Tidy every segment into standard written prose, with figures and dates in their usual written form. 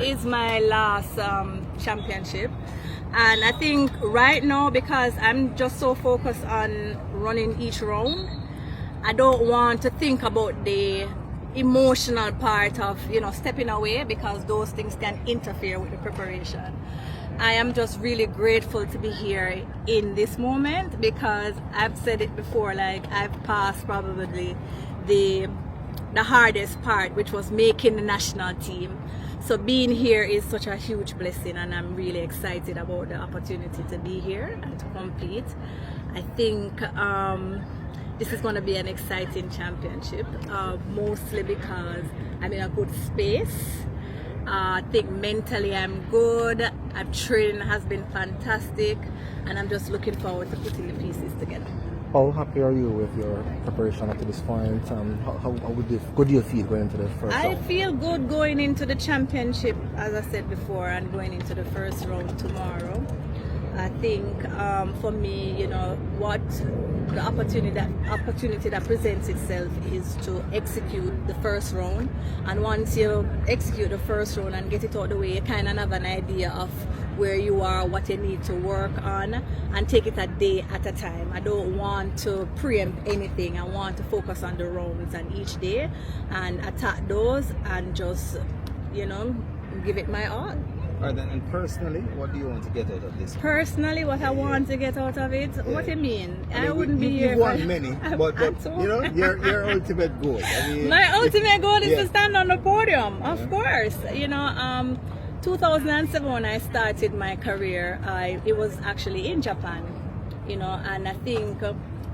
is my last championship, and I think right now, because I'm just so focused on running each round, I don't want to think about the emotional part of stepping away, because those things can interfere with the preparation. I am just really grateful to be here in this moment, because I've said it before, like I've passed probably the hardest part, which was making the national team. So being here is such a huge blessing, and I'm really excited about the opportunity to be here and to compete. I think this is going to be an exciting championship, mostly because I'm in a good space. I think mentally I'm good. Our training has been fantastic, and I'm just looking forward to putting the pieces together. How happy are you with your preparation up to this point? How good do you feel going into the first round? I feel good going into the championship, as I said before, and going into the first round tomorrow. I think for me, what the opportunity that presents itself is to execute the first round. And once you execute the first round and get it out of the way, you kind of have an idea of where you are, what you need to work on, and take it a day at a time. I don't want to preempt anything. I want to focus on the rounds and each day and attack those and just, give it my all. All right, then, and personally, what do you want to get out of this? Personally, what I want to get out of it? Yeah. What do you mean? I wouldn't be here. You've won many, but your ultimate goal. My ultimate goal is to stand on the podium, of course. 2007 when I started my career, it was actually in Japan, and I think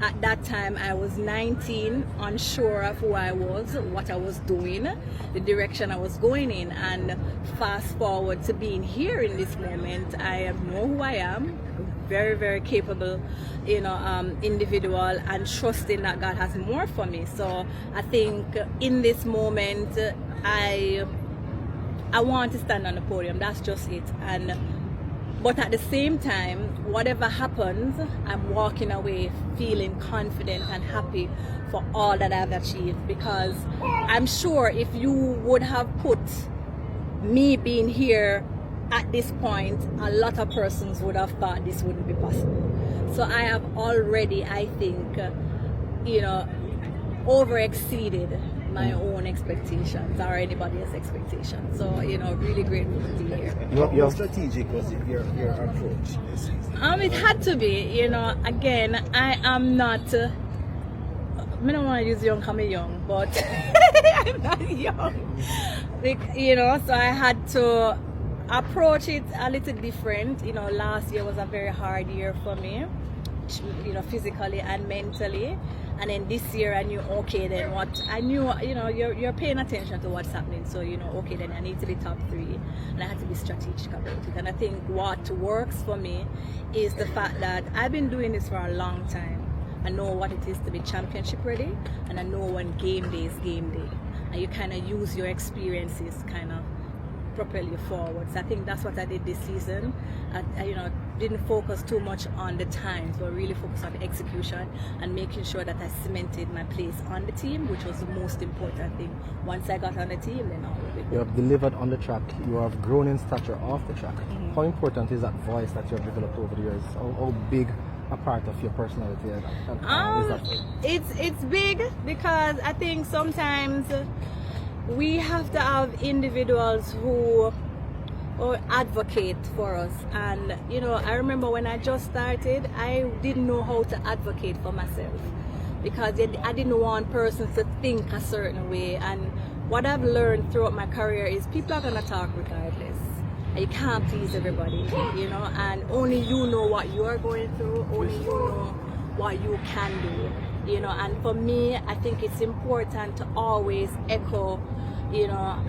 at that time I was 19, unsure of who I was, what I was doing, the direction I was going in, and fast forward to being here in this moment, I know who I am, very, very capable, individual, and trusting that God has more for me. So I think in this moment, I want to stand on the podium. That's just it. But at the same time, whatever happens, I'm walking away feeling confident and happy for all that I've achieved, because I'm sure if you would have put me being here at this point, a lot of persons would have thought this wouldn't be possible. So I have already, I think, over-exceeded my own expectations or anybody else's expectations. So, really grateful to be here. How strategic was your approach this season? It had to be, again, I am not, I don't want to use young, I'm young, but I'm not young. So I had to approach it a little different. Last year was a very hard year for me, physically and mentally. And then this year I knew, okay, then what I knew, you're paying attention to what's happening. So, okay, then I need to be top 3, and I had to be strategic about it. And I think what works for me is the fact that I've been doing this for a long time. I know what it is to be championship ready, and I know when game day is game day. And you kind of use your experiences kind of propel you forward. So I think that's what I did this season. I didn't focus too much on the times, but really focused on the execution and making sure that I cemented my place on the team, which was the most important thing. Once I got on the team, then all will be good. You have delivered on the track. You have grown in stature off the track. Mm-hmm. How important is that voice that you have developed over the years? How big a part of your personality is that? It's big, because I think sometimes we have to have individuals who advocate for us. And I remember when I just started, I didn't know how to advocate for myself, because I didn't want persons to think a certain way. And what I've learned throughout my career is people are gonna talk regardless. You can't please everybody, and only you know what you are going through, only you know what you can do, and for me, I think it's important to always echo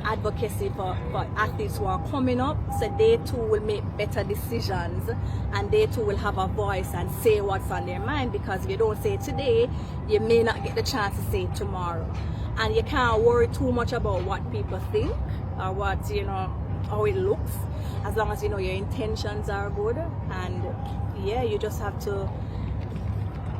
advocacy for athletes who are coming up, so they too will make better decisions, and they too will have a voice and say what's on their mind, because if you don't say it today, you may not get the chance to say it tomorrow. And you can't worry too much about what people think or what, how it looks, as long as your intentions are good. And you just have to,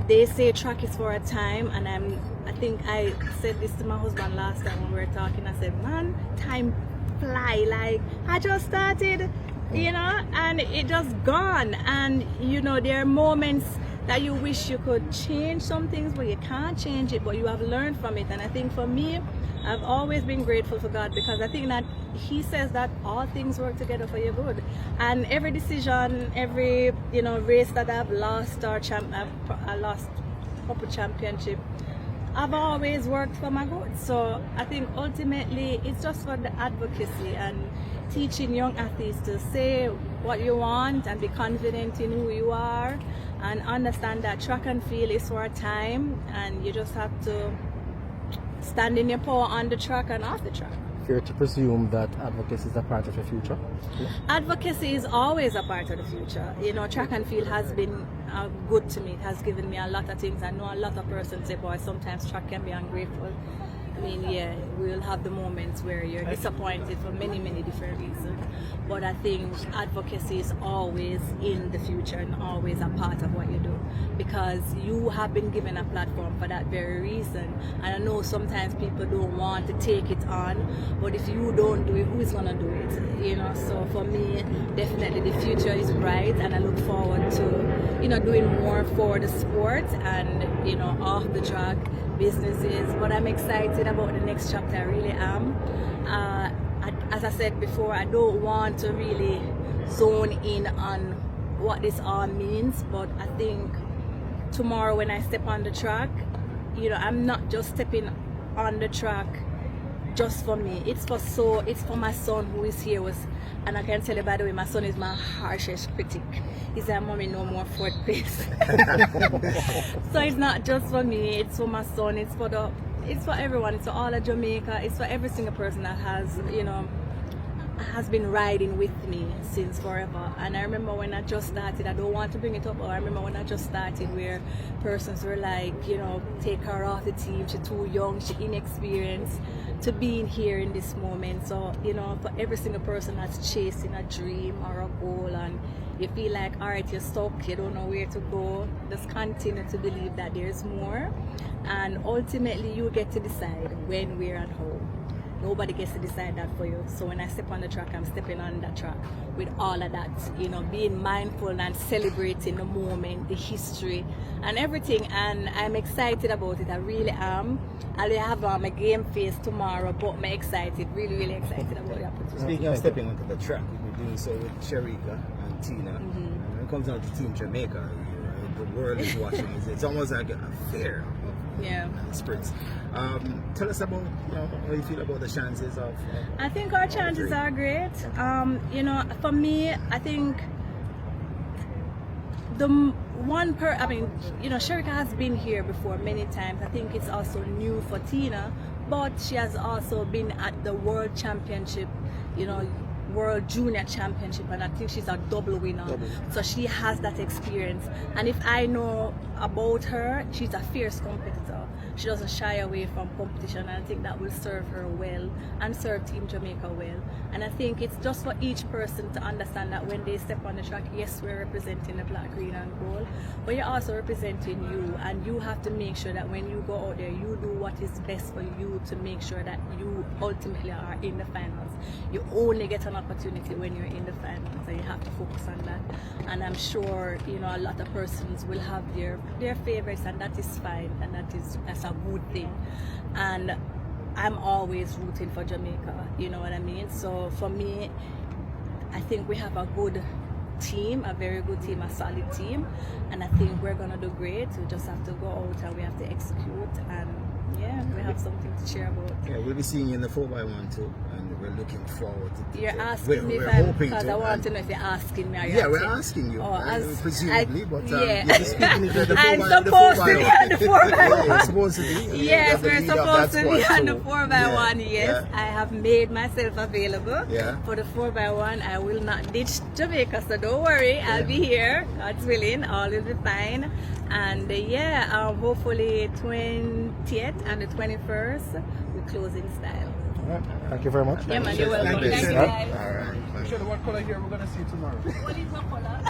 they say track is for a time, and I think I said this to my husband last time when we were talking. I said, man, time fly. Like, I just started, you know, and it just gone. And, you know, there are moments that you wish you could change some things, but you can't change it, but you have learned from it. And I think for me, I've always been grateful for God, because I think that He says that all things work together for your good. And every decision, every, you know, race that I've lost or I lost couple championship, I've always worked for my good. So I think ultimately it's just for the advocacy and teaching young athletes to say what you want and be confident in who you are, and understand that track and field is for a time, and you just have to stand in your power on the track and off the track. Fair to presume that advocacy is a part of your future? Advocacy is always a part of the future. You know, track and field has been good to me. It has given me a lot of things. I know a lot of persons say, boy, sometimes track can be ungrateful. I mean, yeah, we'll have the moments where you're disappointed for many, many different reasons. But I think advocacy is always in the future and always a part of what you do, because you have been given a platform for that very reason. And I know sometimes people don't want to take it on, but if you don't do it, who is going to do it? You know, so for me, definitely the future is bright, and I look forward to, you know, doing more for the sport and, you know, off the track businesses. But I'm excited about the next chapter. I really am. As I said before, I don't want to really zone in on what this all means, but I think tomorrow when I step on the track, you know, I'm not just stepping on the track just for me. It's for my son who is here and I can tell you, by the way, my son is my harshest critic. He said, "Mommy, no more fourth place." So it's not just for me, it's for my son, it's for everyone, it's for all of Jamaica, it's for every single person that has, you know, has been riding with me since forever. And I remember when I just started, I don't want to bring it up, but I remember when I just started where persons were like, you know, take her off the team, she's too young, she's inexperienced, to being here in this moment. So, you know, for every single person that's chasing a dream or a goal and you feel like, all right, you're stuck, you don't know where to go, just continue to believe that there's more, and ultimately you get to decide when, where, and how. Nobody gets to decide that for you. So when I step on the track, I'm stepping on that track with all of that, you know, being mindful and celebrating the moment, the history and everything. And I'm excited about it. I really am. I'll have my game face tomorrow, but I'm excited, really, really excited about the opportunity. Speaking of stepping onto the track, we've been doing so with Sherika and Tina. And when it comes down to Team Jamaica, the world is watching. It's almost like a fair of sprints. Tell us about, you know, how you feel about the chances of I think our chances are great. You know, for me, I think the I mean, you know, Sherika has been here before many times. I think it's also new for Tina, but she has also been at the World Championship, you know, World Junior Championship, and I think she's a double winner. So she has that experience. And if I know about her, she's a fierce competitor. She doesn't shy away from competition, and I think that will serve her well and serve Team Jamaica well. And I think it's just for each person to understand that when they step on the track, yes, we're representing the black, green and gold, but you're also representing you, and you have to make sure that when you go out there, you do what is best for you to make sure that you ultimately are in the finals. You only get an opportunity when you're in the finals, so you have to focus on that. And I'm sure, you know, a lot of persons will have their favorites, and that is fine, and that's a good thing. And I'm always rooting for Jamaica, you know what I mean? So for me, I think we have a good team, a very good team, a solid team, and I think we're gonna do great. We just have to go out and we have to execute, and yeah, we have something to share about. Yeah, we'll be seeing you in the 4x1 too, and we're looking forward to it. You're asking me we're if I'm, hoping because to, I want to know if you're asking me. Or yeah, we're asking you, presumably, but yeah. you're speaking to the 4x1. I'm supposed to be on the 4x1. Yeah, you're supposed to be. Yes, we're supposed to be on the 4x1. Yeah, Yes, yeah. I have made myself available Yeah. for the 4x1. I will not ditch Jamaica, so don't worry. I'll be here, God's willing. All will be fine. And hopefully 20th and the 21st, we close in style. All right. Thank you very much. Yeah, man, you're welcome. Thank you. Thank you, guys. All right. Shelly, what color here we're gonna see tomorrow? What is your color?